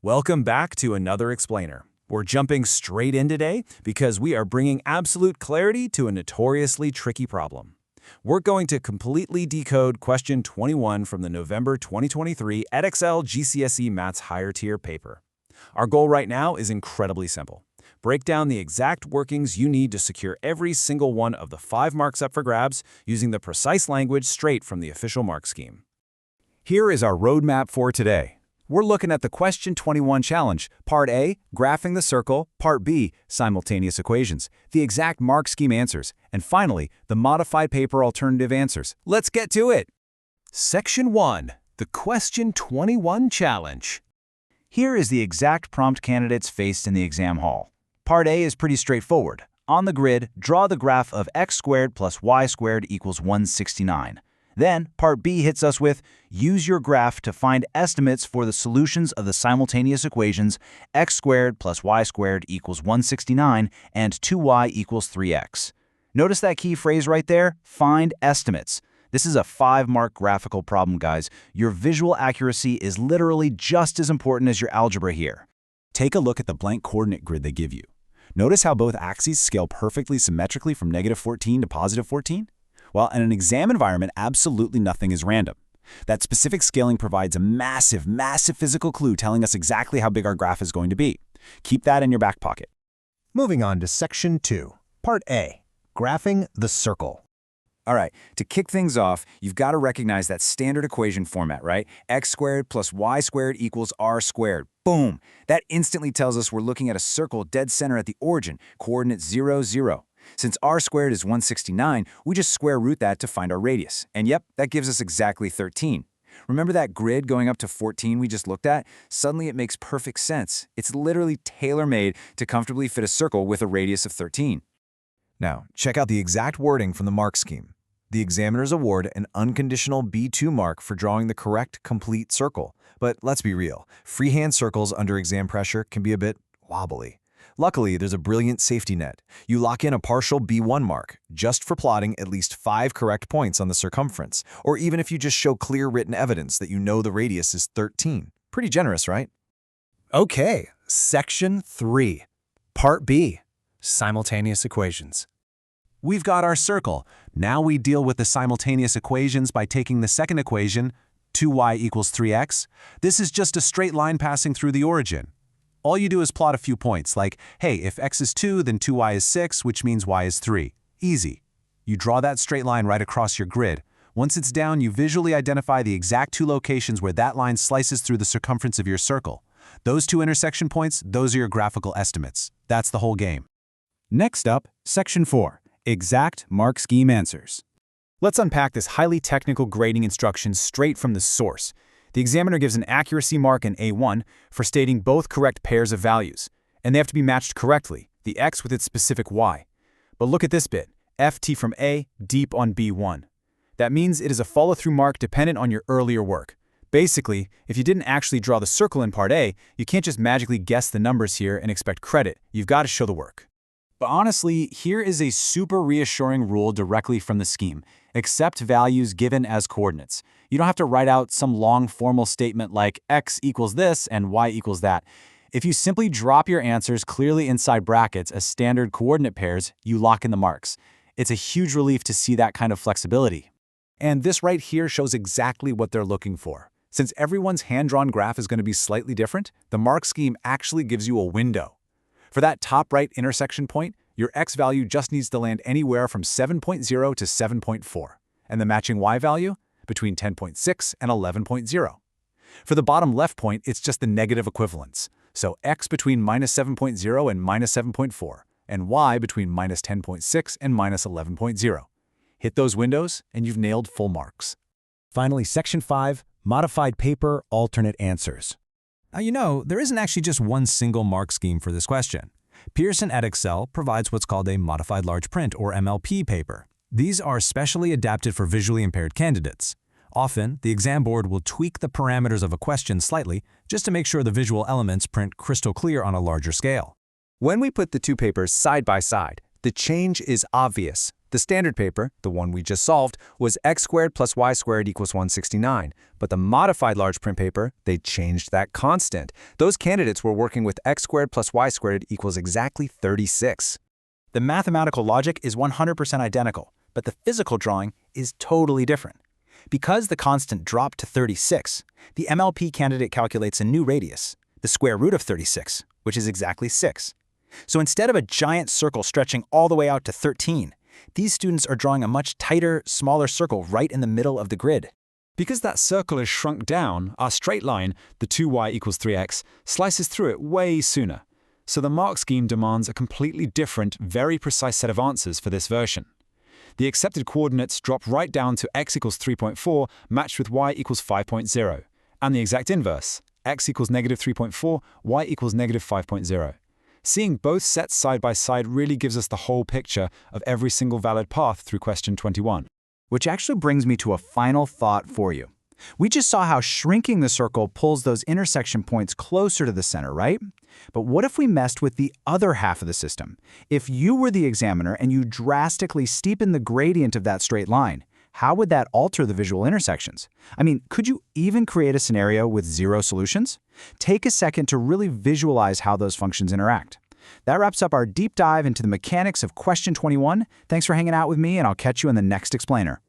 Welcome back to another explainer. We're jumping straight in today because we are bringing absolute clarity to a notoriously tricky problem. We're going to completely decode question 21 from the November 2023 Edexcel GCSE Maths Higher Tier paper. Our goal right now is incredibly simple. Break down the exact workings you need to secure every single one of the 5 marks up for grabs using the precise language straight from the official mark scheme. Here is our roadmap for today. We're looking at the Question 21 challenge, Part A, graphing the circle, Part B, simultaneous equations, the exact mark scheme answers, and finally, the modified paper alternative answers. Let's get to it! Section 1, the Question 21 challenge. Here is the exact prompt candidates faced in the exam hall. Part A is pretty straightforward. On the grid, draw the graph of x squared plus y squared equals 169. Then, Part B hits us with, use your graph to find estimates for the solutions of the simultaneous equations x squared plus y squared equals 169 and 2y equals 3x. Notice that key phrase right there, find estimates. This is a 5-mark graphical problem, guys. Your visual accuracy is literally just as important as your algebra here. Take a look at the blank coordinate grid they give you. Notice how both axes scale perfectly symmetrically from -14 to +14? Well, in an exam environment, absolutely nothing is random. That specific scaling provides a massive physical clue telling us exactly how big our graph is going to be. Keep that in your back pocket. Moving on to Section 2, Part A, graphing the circle. All right, to kick things off, you've got to recognize that standard equation format, right? X squared plus y squared equals r squared. Boom! That instantly tells us we're looking at a circle dead center at the origin, coordinate 0, 0. Since r squared is 169, we just square root that to find our radius. And yep, that gives us exactly 13. Remember that grid going up to 14 we just looked at? Suddenly it makes perfect sense. It's literally tailor-made to comfortably fit a circle with a radius of 13. Now, check out the exact wording from the mark scheme. The examiners award an unconditional B2 mark for drawing the correct complete circle. But let's be real, freehand circles under exam pressure can be a bit wobbly. Luckily, there's a brilliant safety net. You lock in a partial B1 mark, just for plotting at least 5 correct points on the circumference, or even if you just show clear written evidence that you know the radius is 13. Pretty generous, right? Okay, Section 3, Part B, simultaneous equations. We've got our circle. Now we deal with the simultaneous equations by taking the second equation, 2y equals 3x. This is just a straight line passing through the origin. All you do is plot a few points, like, hey, if x is 2, then 2y is 6, which means y is 3. Easy. You draw that straight line right across your grid. Once it's down, you visually identify the exact 2 locations where that line slices through the circumference of your circle. Those 2 intersection points, those are your graphical estimates. That's the whole game. Next up, Section 4, exact mark scheme answers. Let's unpack this highly technical grading instruction straight from the source. The examiner gives an accuracy mark in A1 for stating both correct pairs of values, and they have to be matched correctly, the x with its specific y. But look at this bit, ft from A, deep on B1. That means it is a follow-through mark dependent on your earlier work. Basically, if you didn't actually draw the circle in Part A, you can't just magically guess the numbers here and expect credit. You've got to show the work. But honestly, here is a super reassuring rule directly from the scheme. Accept values given as coordinates. You don't have to write out some long formal statement like x equals this and y equals that. If you simply drop your answers clearly inside brackets as standard coordinate pairs, you lock in the marks. It's a huge relief to see that kind of flexibility. And this right here shows exactly what they're looking for. Since everyone's hand-drawn graph is going to be slightly different, the mark scheme actually gives you a window. For that top right intersection point, your x value just needs to land anywhere from 7.0 to 7.4, and the matching y value between 10.6 and 11.0. For the bottom left point, it's just the negative equivalence, so x between -7.0 and -7.4, and y between -10.6 and -11.0. Hit those windows, and you've nailed full marks. Finally, Section 5, modified paper alternate answers. Now, you know, there isn't actually just one single mark scheme for this question. Pearson Edexcel provides what's called a modified large print, or MLP paper. These are specially adapted for visually impaired candidates. Often, the exam board will tweak the parameters of a question slightly just to make sure the visual elements print crystal clear on a larger scale. When we put the 2 papers side by side, the change is obvious. The standard paper, the one we just solved, was x squared plus y squared equals 169. But the modified large print paper, they changed that constant. Those candidates were working with x squared plus y squared equals exactly 36. The mathematical logic is 100% identical, but the physical drawing is totally different. Because the constant dropped to 36, the MLP candidate calculates a new radius, the square root of 36, which is exactly 6. So instead of a giant circle stretching all the way out to 13, these students are drawing a much tighter, smaller circle right in the middle of the grid. Because that circle is shrunk down, our straight line, the 2y equals 3x, slices through it way sooner. So the mark scheme demands a completely different, very precise set of answers for this version. The accepted coordinates drop right down to x equals 3.4 matched with y equals 5.0, and the exact inverse, x equals negative 3.4, y equals negative 5.0. Seeing both sets side by side really gives us the whole picture of every single valid path through question 21. Which actually brings me to a final thought for you. We just saw how shrinking the circle pulls those intersection points closer to the center, right? But what if we messed with the other half of the system? If you were the examiner and you drastically steepen the gradient of that straight line, how would that alter the visual intersections? I mean, could you even create a scenario with 0 solutions? Take a second to really visualize how those functions interact. That wraps up our deep dive into the mechanics of question 21. Thanks for hanging out with me, and I'll catch you in the next explainer.